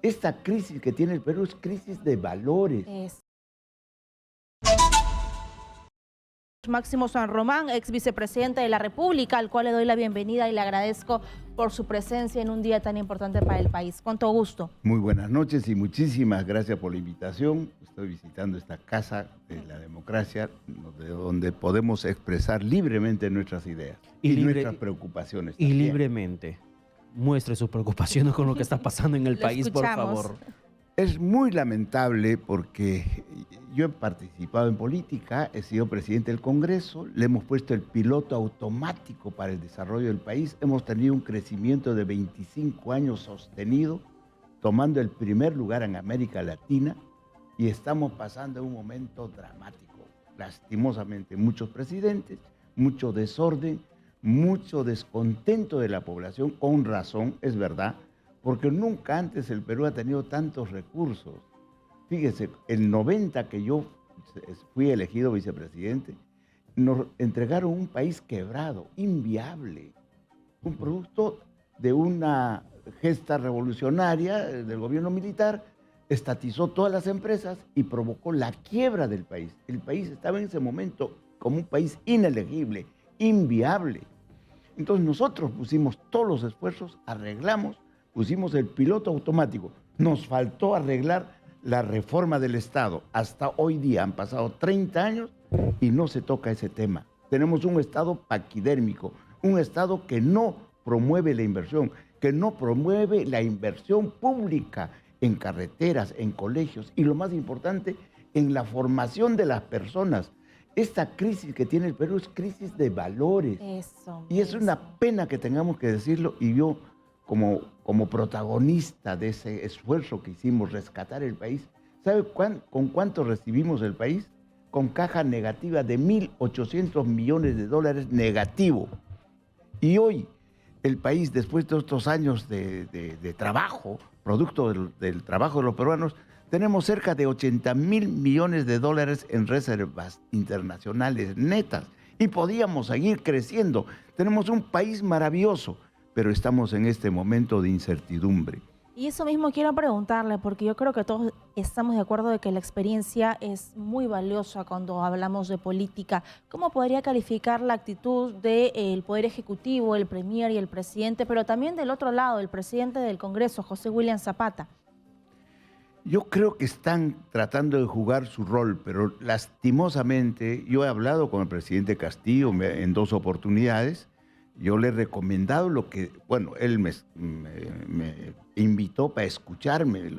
Esta crisis que tiene el Perú es crisis de valores. Máximo San Román, ex vicepresidente de la República, al cual le doy la bienvenida y le agradezco por su presencia en un día tan importante para el país. Con todo gusto. Muy buenas noches y muchísimas gracias por la invitación. Estoy visitando esta casa de la democracia, donde podemos expresar libremente nuestras ideas y nuestras preocupaciones. Y libremente muestre sus preocupaciones con lo que está pasando en el país, por favor. Es muy lamentable porque yo he participado en política, he sido presidente del Congreso, le hemos puesto el piloto automático para el desarrollo del país, hemos tenido un crecimiento de 25 años sostenido, tomando el primer lugar en América Latina y estamos pasando un momento dramático. Lastimosamente, muchos presidentes, mucho desorden, mucho descontento de la población, con razón, es verdad, porque nunca antes el Perú ha tenido tantos recursos. Fíjese, el 90 que yo fui elegido vicepresidente, nos entregaron un país quebrado, inviable, un producto de una gesta revolucionaria del gobierno militar, estatizó todas las empresas y provocó la quiebra del país. El país estaba en ese momento como un país inelegible, inviable. Entonces nosotros pusimos todos los esfuerzos, arreglamos, pusimos el piloto automático. Nos faltó arreglar la reforma del Estado. Hasta hoy día han pasado 30 años y no se toca ese tema. Tenemos un Estado paquidérmico, un Estado que no promueve la inversión, que no promueve la inversión pública en carreteras, en colegios y lo más importante, en la formación de las personas. Esta crisis que tiene el Perú es crisis de valores. Y es una pena que tengamos que decirlo y yo como protagonista de ese esfuerzo que hicimos, rescatar el país, ¿sabe con cuánto recibimos el país? Con caja negativa de 1.800 millones de dólares negativo. Y hoy el país, después de estos años de trabajo, producto del trabajo de los peruanos, tenemos cerca de 80.000 millones de dólares en reservas internacionales netas y podíamos seguir creciendo. Tenemos un país maravilloso, pero estamos en este momento de incertidumbre. Y eso mismo quiero preguntarle, porque yo creo que todos estamos de acuerdo de que la experiencia es muy valiosa cuando hablamos de política. ¿Cómo podría calificar la actitud del Poder Ejecutivo, el Premier y el Presidente, pero también del otro lado, el Presidente del Congreso, José William Zapata? Yo creo que están tratando de jugar su rol, pero lastimosamente yo he hablado con el presidente Castillo en 2 oportunidades. Yo le he recomendado lo que, bueno, él me invitó para escucharme.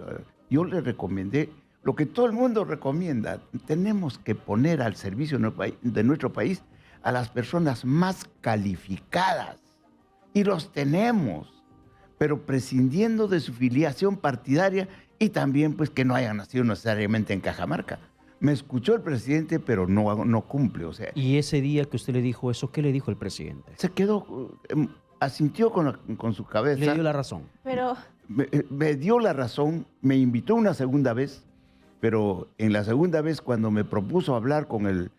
Yo le recomendé lo que todo el mundo recomienda. Tenemos que poner al servicio de nuestro país a las personas más calificadas. Y los tenemos, pero prescindiendo de su filiación partidaria y también pues que no hayan nacido necesariamente en Cajamarca. Me escuchó el presidente, pero no cumple. O sea, y ese día que usted le dijo eso, ¿qué le dijo el presidente? Se quedó, asintió con su cabeza. Le dio la razón. Pero me dio la razón, me invitó una segunda vez, pero en la segunda vez cuando me propuso hablar con el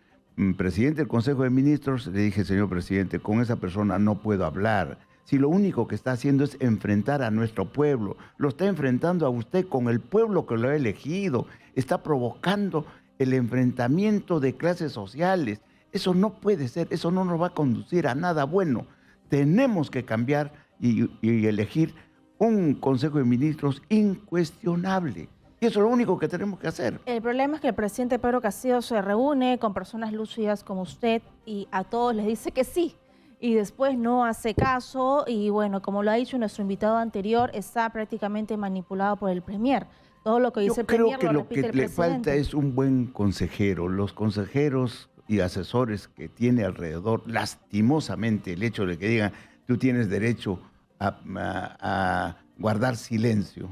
presidente del Consejo de Ministros, le dije, señor presidente, con esa persona no puedo hablar. Si lo único que está haciendo es enfrentar a nuestro pueblo, lo está enfrentando a usted con el pueblo que lo ha elegido, está provocando el enfrentamiento de clases sociales. Eso no puede ser, eso no nos va a conducir a nada bueno. Tenemos que cambiar y elegir un Consejo de Ministros incuestionable. Y eso es lo único que tenemos que hacer. El problema es que el presidente Pedro Castillo se reúne con personas lúcidas como usted y a todos les dice que sí. Y después no hace caso y bueno, como lo ha dicho nuestro invitado anterior, está prácticamente manipulado por el Premier. Todo lo que dice el Premier lo repite el presidente. Yo creo que lo que le falta es un buen consejero. Los consejeros y asesores que tiene alrededor, lastimosamente, el hecho de que digan, tú tienes derecho a guardar silencio.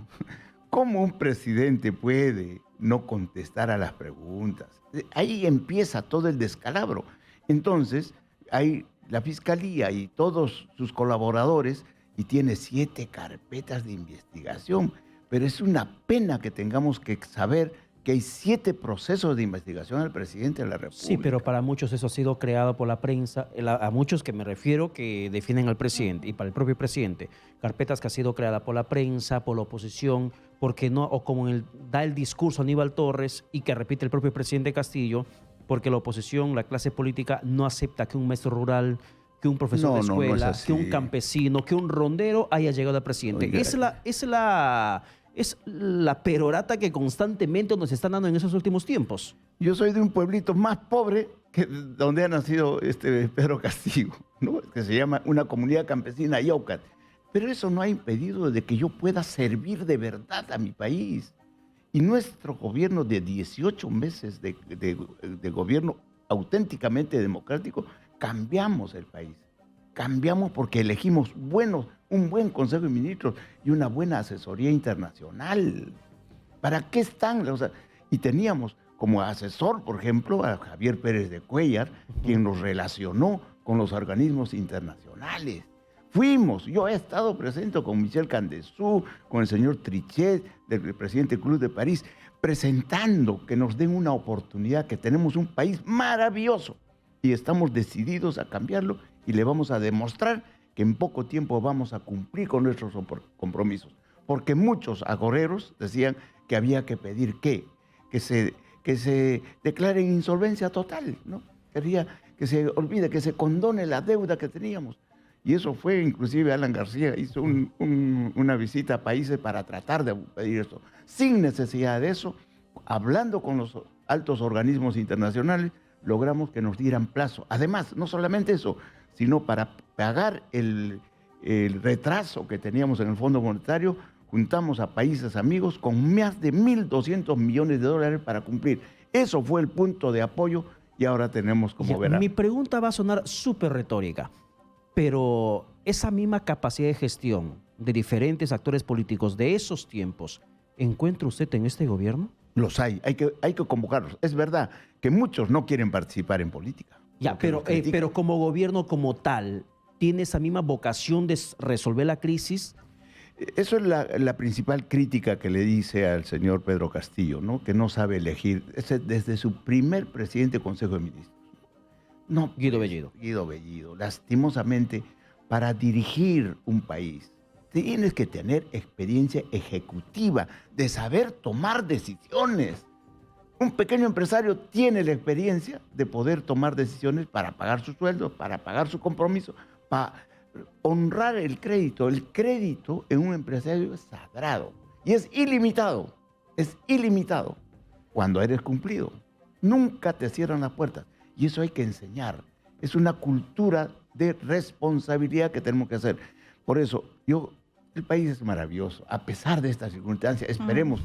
¿Cómo un presidente puede no contestar a las preguntas? Ahí empieza todo el descalabro. Entonces, hay la Fiscalía y todos sus colaboradores y tiene 7 carpetas de investigación. Pero es una pena que tengamos que saber que hay 7 procesos de investigación al presidente de la República. Sí, pero para muchos eso ha sido creado por la prensa, a muchos que me refiero que defienden al presidente y para el propio presidente, carpetas que ha sido creada por la prensa, por la oposición, porque no, o como da el discurso Aníbal Torres y que repite el propio presidente Castillo, porque la oposición, la clase política no acepta que un maestro rural, que un profesor de escuela, que un campesino, que un rondero haya llegado al presidente. Oiga, es la perorata que constantemente nos están dando en esos últimos tiempos. Yo soy de un pueblito más pobre que donde ha nacido Pedro Castillo, ¿no? Que se llama una comunidad campesina, Yaucat. Pero eso no ha impedido de que yo pueda servir de verdad a mi país. Y nuestro gobierno de 18 meses de gobierno auténticamente democrático, cambiamos el país. Cambiamos porque elegimos un buen Consejo de Ministros y una buena asesoría internacional. ¿Para qué están? O sea, y teníamos como asesor, por ejemplo, a Javier Pérez de Cuéllar, quien nos relacionó con los organismos internacionales. Yo he estado presente con Michel Candezú, con el señor Trichet, del presidente Cruz de París, presentando que nos den una oportunidad, que tenemos un país maravilloso y estamos decididos a cambiarlo y le vamos a demostrar que en poco tiempo vamos a cumplir con nuestros compromisos. Porque muchos agoreros decían que había que pedir que se declare insolvencia total, ¿no? Quería que se olvide, que se condone la deuda que teníamos. Y eso fue, inclusive Alan García hizo una visita a países para tratar de pedir esto. Sin necesidad de eso, hablando con los altos organismos internacionales, logramos que nos dieran plazo. Además, no solamente eso, sino para pagar el retraso que teníamos en el Fondo Monetario, juntamos a países amigos con más de 1.200 millones de dólares para cumplir. Eso fue el punto de apoyo y ahora tenemos, como verán. Mi pregunta va a sonar súper retórica, pero esa misma capacidad de gestión de diferentes actores políticos de esos tiempos, ¿encuentra usted en este gobierno? Los hay que convocarlos. Es verdad que muchos no quieren participar en política. Ya, pero como gobierno como tal, ¿tiene esa misma vocación de resolver la crisis? Eso es la principal crítica que le dice al señor Pedro Castillo, ¿no? Que no sabe elegir. Desde su primer presidente del Consejo de Ministros. No, Guido Bellido. Guido Bellido. Lastimosamente, para dirigir un país, tienes que tener experiencia ejecutiva, de saber tomar decisiones. Un pequeño empresario tiene la experiencia de poder tomar decisiones para pagar su sueldo, para pagar su compromiso, para honrar el crédito. El crédito en un empresario es sagrado y es ilimitado. Es ilimitado cuando eres cumplido. Nunca te cierran las puertas. Y eso hay que enseñar. Es una cultura de responsabilidad que tenemos que hacer. Por eso, el país es maravilloso. A pesar de estas circunstancias, esperemos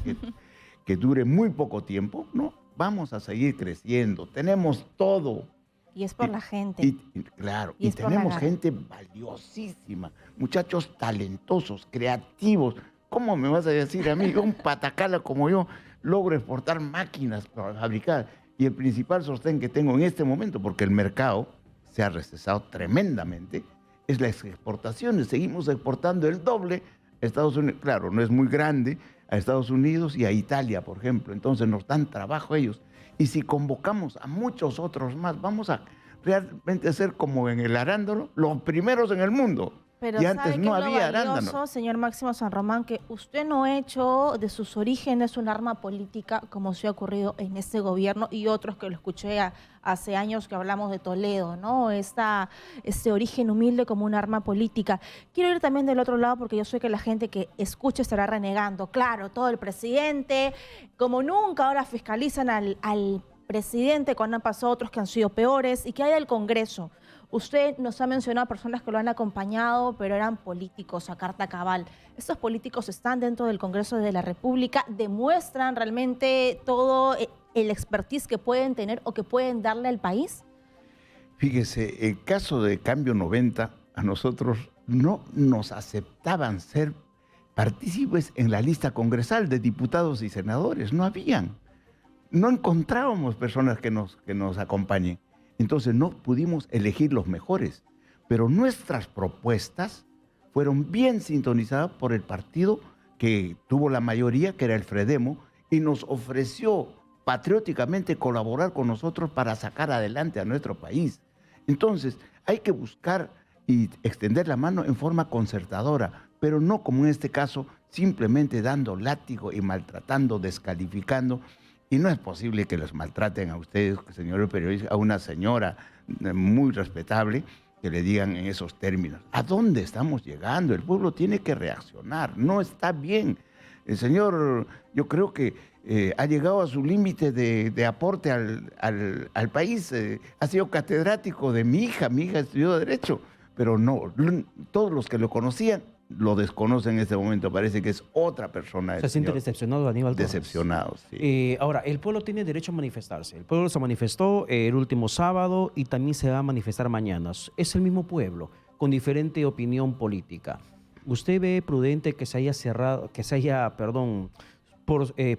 que dure muy poco tiempo, ¿no? Vamos a seguir creciendo. Tenemos todo. Y es por la gente. Claro, y tenemos gente valiosísima. Muchachos talentosos, creativos. ¿Cómo me vas a decir a mí, un patacala como yo, logro exportar máquinas para fabricar? Y el principal sostén que tengo en este momento, porque el mercado se ha recesado tremendamente, es las exportaciones. Seguimos exportando el doble a Estados Unidos. Claro, no es muy grande, a Estados Unidos y a Italia, por ejemplo. Entonces nos dan trabajo ellos. Y si convocamos a muchos otros más, vamos a realmente ser como en el arándano, los primeros en el mundo. Pero y antes no había arándano. Señor Máximo San Román, que usted no ha hecho de sus orígenes un arma política como se ha ocurrido en este gobierno y otros que lo escuché hace años que hablamos de Toledo, ¿no? Este origen humilde como un arma política. Quiero ir también del otro lado porque yo sé que la gente que escuche estará renegando. Claro, todo el presidente, como nunca ahora fiscalizan al presidente cuando han pasado otros que han sido peores y que hay del Congreso. Usted nos ha mencionado a personas que lo han acompañado, pero eran políticos a carta cabal. ¿Estos políticos están dentro del Congreso de la República? ¿Demuestran realmente todo el expertise que pueden tener o que pueden darle al país? Fíjese, el caso de Cambio 90, a nosotros no nos aceptaban ser partícipes en la lista congresal de diputados y senadores. No habían. No encontrábamos personas que nos acompañen. Entonces no pudimos elegir los mejores, pero nuestras propuestas fueron bien sintonizadas por el partido que tuvo la mayoría, que era el Fredemo, y nos ofreció patrióticamente colaborar con nosotros para sacar adelante a nuestro país. Entonces, hay que buscar y extender la mano en forma concertadora, pero no como en este caso, simplemente dando látigo y maltratando, descalificando. Y no es posible que los maltraten a ustedes, señores periodistas, a una señora muy respetable, que le digan en esos términos. ¿A dónde estamos llegando? El pueblo tiene que reaccionar, no está bien. El señor, yo creo que ha llegado a su límite de aporte al país. Ha sido catedrático de mi hija estudió Derecho, pero no, todos los que lo conocían lo desconocen en este momento. Parece que es otra persona. Se siente decepcionado, Aníbal Torres. Decepcionado, sí. Ahora, el pueblo tiene derecho a manifestarse. El pueblo se manifestó el último sábado y también se va a manifestar mañana. Es el mismo pueblo, con diferente opinión política. ¿Usted ve prudente que se haya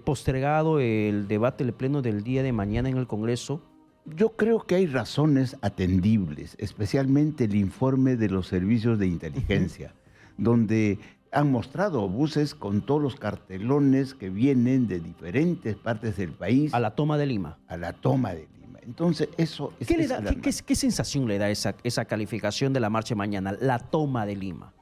postergado el debate del pleno del día de mañana en el Congreso? Yo creo que hay razones atendibles, especialmente el informe de los servicios de inteligencia, donde han mostrado buses con todos los cartelones que vienen de diferentes partes del país. A la toma de Lima. A la toma de Lima. Entonces, eso es... ¿Qué sensación le da esa calificación de la marcha mañana, la toma de Lima?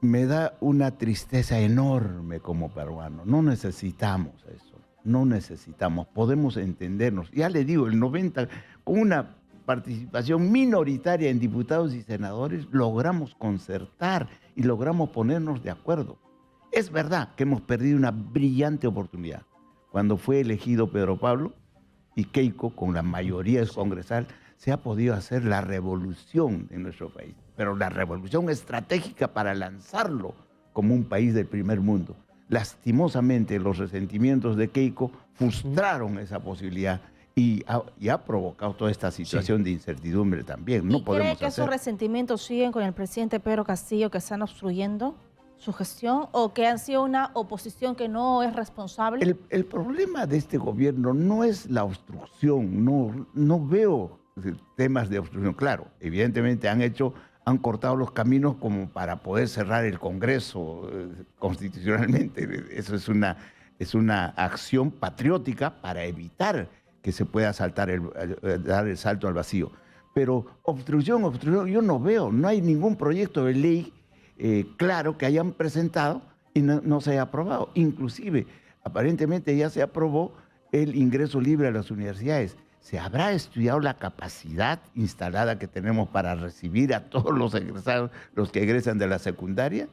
Me da una tristeza enorme como peruano. No necesitamos eso. No necesitamos. Podemos entendernos. Ya le digo, el 90, con una participación minoritaria en diputados y senadores, logramos concertar y logramos ponernos de acuerdo. Es verdad que hemos perdido una brillante oportunidad. Cuando fue elegido Pedro Pablo y Keiko, con la mayoría congresal, se ha podido hacer la revolución en nuestro país, pero la revolución estratégica para lanzarlo como un país del primer mundo. Lastimosamente, los resentimientos de Keiko frustraron esa posibilidad y ha provocado toda esta situación de incertidumbre también. No podemos ¿Cree que esos resentimientos siguen con el presidente Pedro Castillo, que están obstruyendo su gestión, o que han sido una oposición que no es responsable? El problema de este gobierno no es la obstrucción, no veo temas de obstrucción. Claro, evidentemente han cortado los caminos como para poder cerrar el Congreso constitucionalmente. Eso es una acción patriótica para evitar que se pueda dar el salto al vacío. Pero obstrucción, yo no veo. No hay ningún proyecto de ley claro que hayan presentado y no se haya aprobado. Inclusive, aparentemente ya se aprobó el ingreso libre a las universidades. ¿Se habrá estudiado la capacidad instalada que tenemos para recibir a todos los egresados, los que egresan de la secundaria?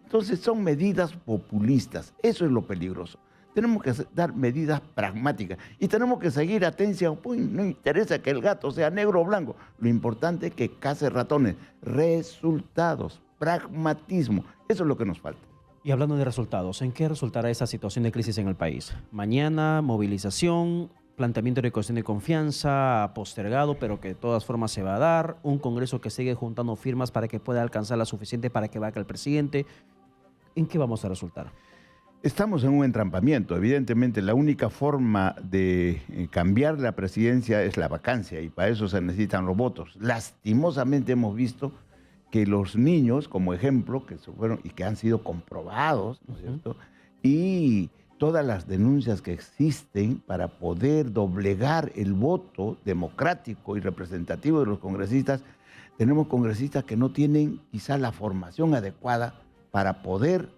Entonces son medidas populistas. Eso es lo peligroso. Tenemos que dar medidas pragmáticas y tenemos que seguir atención. Pues no interesa que el gato sea negro o blanco. Lo importante es que case ratones. Resultados, pragmatismo. Eso es lo que nos falta. Y hablando de resultados, ¿en qué resultará esa situación de crisis en el país? Mañana, movilización, planteamiento de cuestión de confianza postergado, pero que de todas formas se va a dar. Un Congreso que sigue juntando firmas para que pueda alcanzar la suficiente para que vaya el presidente. ¿En qué vamos a resultar? Estamos en un entrampamiento. Evidentemente, la única forma de cambiar la presidencia es la vacancia y para eso se necesitan los votos. Lastimosamente hemos visto que los niños, como ejemplo, que se fueron y que han sido comprobados, ¿no es cierto? Y todas las denuncias que existen para poder doblegar el voto democrático y representativo de los congresistas, tenemos congresistas que no tienen quizá la formación adecuada para poder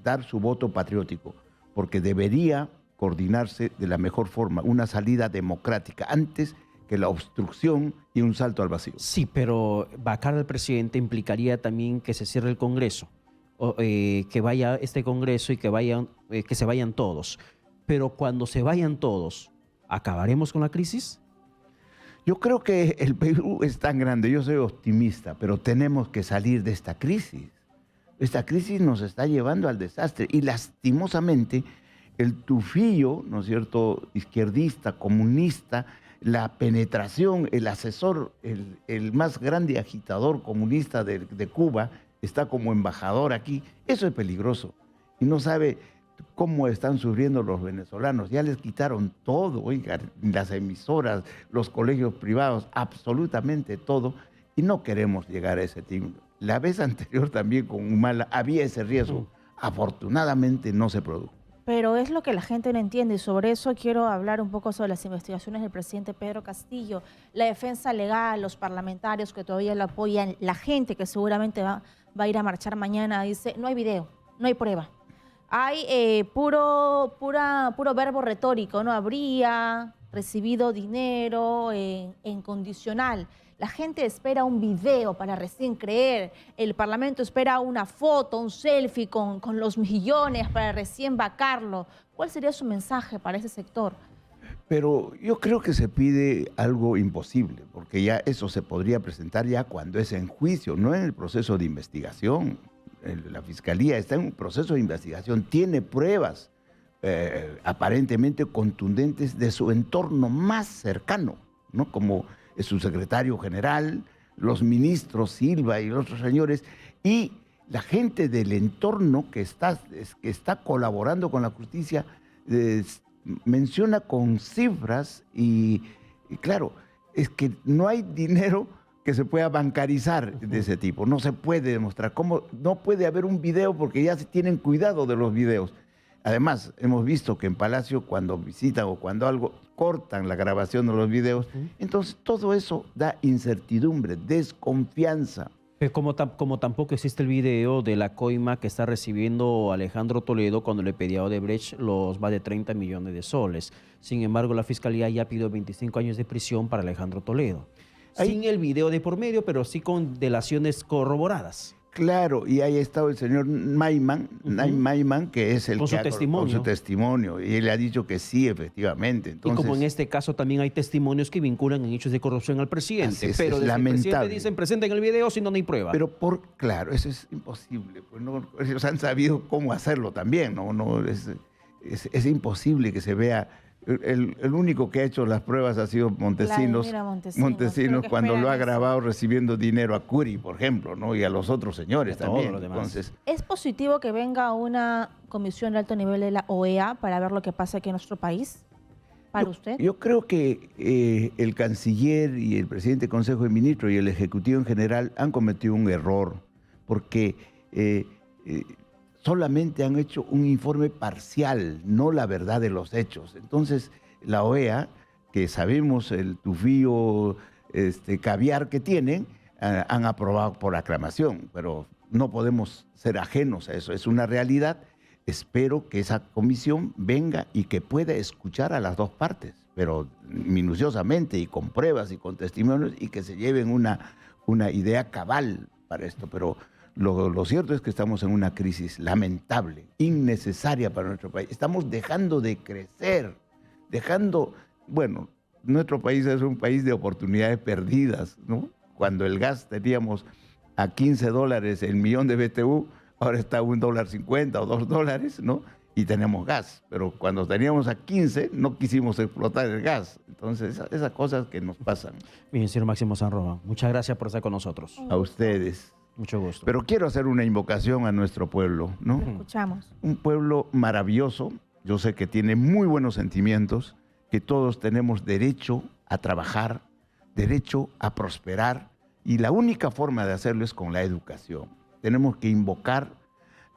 dar su voto patriótico, porque debería coordinarse de la mejor forma, una salida democrática, antes que la obstrucción y un salto al vacío. Sí, pero vacar al presidente implicaría también que se cierre el Congreso, que vaya este Congreso y que se vayan todos. Pero cuando se vayan todos, ¿acabaremos con la crisis? Yo creo que el Perú es tan grande, yo soy optimista, pero tenemos que salir de esta crisis. Esta crisis nos está llevando al desastre y lastimosamente el tufillo, ¿no es cierto?, izquierdista, comunista, la penetración, el asesor, el más grande agitador comunista de Cuba está como embajador aquí. Eso es peligroso y no sabe cómo están sufriendo los venezolanos. Ya les quitaron todo, oiga, las emisoras, los colegios privados, absolutamente todo, y no queremos llegar a ese tiempo. La vez anterior también con Humala había ese riesgo. Afortunadamente no se produjo. Pero es lo que la gente no entiende y sobre eso quiero hablar un poco sobre las investigaciones del presidente Pedro Castillo, la defensa legal, los parlamentarios que todavía lo apoyan, la gente que seguramente va a ir a marchar mañana, dice, no hay video, no hay prueba. Hay puro verbo retórico, ¿no? Habría recibido dinero en condicional. La gente espera un video para recién creer. El Parlamento espera una foto, un selfie con los millones para recién vacarlo. ¿Cuál sería su mensaje para ese sector? Pero yo creo que se pide algo imposible, porque ya eso se podría presentar ya cuando es en juicio, no en el proceso de investigación. La Fiscalía está en un proceso de investigación, tiene pruebas aparentemente contundentes de su entorno más cercano, ¿no? Como su secretario general, los ministros Silva y los otros señores, y la gente del entorno que está colaborando con la justicia menciona con cifras y claro, es que no hay dinero que se pueda bancarizar de ese tipo, no se puede demostrar. ¿Cómo? No puede haber un video porque ya se tienen cuidado de los videos. Además, hemos visto que en Palacio cuando visitan o cuando algo cortan la grabación de los videos, entonces todo eso da incertidumbre, desconfianza. Como tampoco existe el video de la coima que está recibiendo Alejandro Toledo cuando le pedía a Odebrecht los más de 30 millones de soles. Sin embargo, la Fiscalía ya pidió 25 años de prisión para Alejandro Toledo. Sin el video de por medio, pero sí con delaciones corroboradas. Claro, y ahí ha estado el señor Maiman, que es el con que con su testimonio, y él ha dicho que sí, efectivamente. Entonces, y como en este caso también hay testimonios que vinculan en hechos de corrupción al presidente, pero es desde lamentable. El presidente dicen presenten el video si no hay prueba. Pero claro, eso es imposible, pues no, ellos han sabido cómo hacerlo también, es imposible que se vea. El único que ha hecho las pruebas ha sido Montesinos cuando lo ha grabado recibiendo dinero a Curi, por ejemplo, ¿no? Y a los otros señores también. Entonces, ¿es positivo que venga una comisión de alto nivel de la OEA para ver lo que pasa aquí en nuestro país? ¿Para usted? Yo creo que el canciller y el presidente del Consejo de Ministros y el Ejecutivo en general han cometido un error, porque solamente han hecho un informe parcial, no la verdad de los hechos. Entonces, la OEA, que sabemos el tufillo caviar que tienen, han aprobado por aclamación, pero no podemos ser ajenos a eso, es una realidad. Espero que esa comisión venga y que pueda escuchar a las dos partes, pero minuciosamente y con pruebas y con testimonios y que se lleven una idea cabal para esto, pero lo cierto es que estamos en una crisis lamentable, innecesaria para nuestro país. Estamos dejando de crecer, bueno, nuestro país es un país de oportunidades perdidas, ¿no? Cuando el gas teníamos a $15 el millón de BTU, ahora está a $1.50 o $2, ¿no? Y tenemos gas, pero cuando teníamos a 15 no quisimos explotar el gas. Entonces, esas cosas que nos pasan. Bien, señor Máximo San Román, muchas gracias por estar con nosotros. A ustedes. Mucho gusto. Pero quiero hacer una invocación a nuestro pueblo, ¿no? Escuchamos. Un pueblo maravilloso, yo sé que tiene muy buenos sentimientos, que todos tenemos derecho a trabajar, derecho a prosperar, y la única forma de hacerlo es con la educación. Tenemos que invocar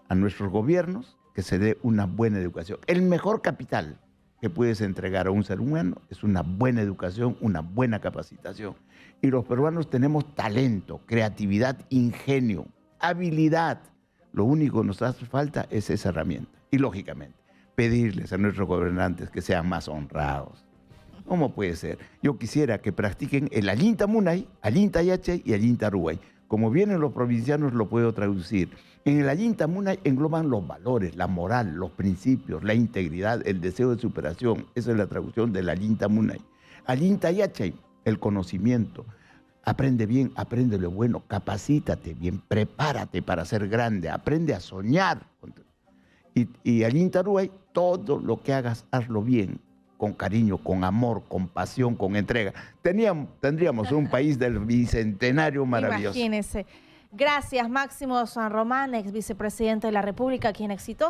a nuestros gobiernos que se dé una buena educación. El mejor capital que puedes entregar a un ser humano es una buena educación, una buena capacitación. Y los peruanos tenemos talento, creatividad, ingenio, habilidad. Lo único que nos hace falta es esa herramienta. Y lógicamente, pedirles a nuestros gobernantes que sean más honrados. ¿Cómo puede ser? Yo quisiera que practiquen el Allinta Munay, Allinta Yachay y Allinta Aruay. Como vienen los provincianos, lo puedo traducir. En el Allinta Munay engloban los valores, la moral, los principios, la integridad, el deseo de superación. Esa es la traducción del Allinta Munay. Allinta Yachay, el conocimiento. Aprende bien, aprende lo bueno, capacítate bien, prepárate para ser grande, aprende a soñar. Y Allinta Aruay, todo lo que hagas, hazlo bien, con cariño, con amor, con pasión, con entrega. Tendríamos un país del bicentenario maravilloso. Imagínese. Gracias, Máximo San Román, ex vicepresidente de la República, quien exitoso.